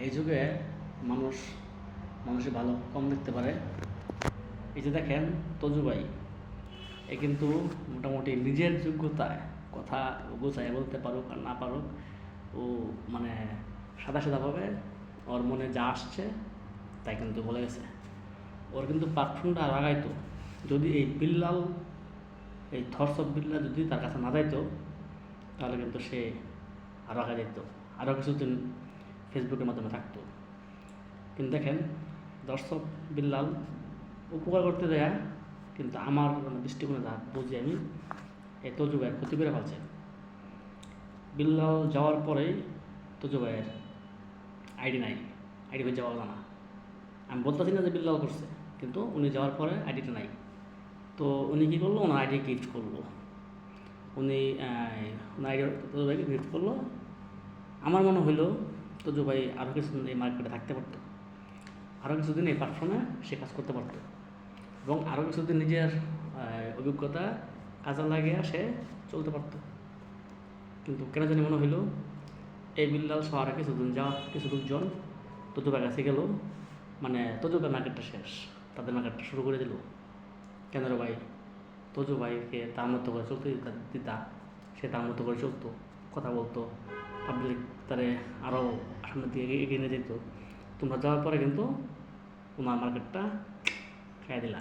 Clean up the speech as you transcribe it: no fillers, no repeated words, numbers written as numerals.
এই যুগে মানুষের ভালো কম দেখতে পারে। এই যে দেখেন তজু ভাই, এ কিন্তু মোটামুটি নিজের যোগ্যতায় কথা গোছায় বলতে পারুক আর না পারুক, ও মানে সাদাভাবে ওর মনে যা আসছে তাই কিন্তু বলে গেছে। ওর কিন্তু পারফিউমটা আর আগাইতো যদি এই থটস অফ বিল্লাল যদি তার কাছে না যাইতো, তাহলে কিন্তু সে আরও আগে যেত, আরও কিছুদিন ফেসবুকের মাধ্যমে থাকতো। কিন্তু দেখেন দর্শক বিল্লাল উপকার করতে দেয়া, কিন্তু আমার দৃষ্টিকোণে যা বুঝি আমি, এই তজু ভাইয়ের ক্ষতি করে ফেলছে। বিল্লাল যাওয়ার পরেই তজু ভাইয়ের আইডি নাই, আইডি হয়ে যাওয়া জানা। আমি বলতেছি না যে বিল্লাল করছে, কিন্তু উনি যাওয়ার পরে আইডিটা নাই। তো উনি কী করলো, ওনার আইডি গিফট করলো। উনি আইডি তজু ভাইকে গিফট করলো। আমার মনে হইলো তজু ভাই আরও কিছুদিন এই মার্কেটে থাকতে পারতো, আরও কিছুদিন এই প্ল্যাটফর্মে সে কাজ করতে পারতো, এবং আরও কিছুদিন নিজের অভিজ্ঞতা কাজে লাগিয়ে সে চলতে পারতো। কিন্তু কেন জানি মনে হইলো এই বিল্লাল শহরে কিছুজন তজু ভাইয়ের কাছে গেল, মানে তজু ভাই মার্কেটটা শেষ, তাদের মার্কেটটা শুরু করে দিল। কেন রে ভাই, তজু ভাইকে তার মতো করে চলতে দিতা, সে তার মতো করে চলতো, কথা বলতো, পাবলিক তারে আরও সামনের দিকে এগিয়ে নিয়ে যেত। তোমরা যাওয়ার পরে কিন্তু তোমার মার্কেটটা খাইয়ে দিলা।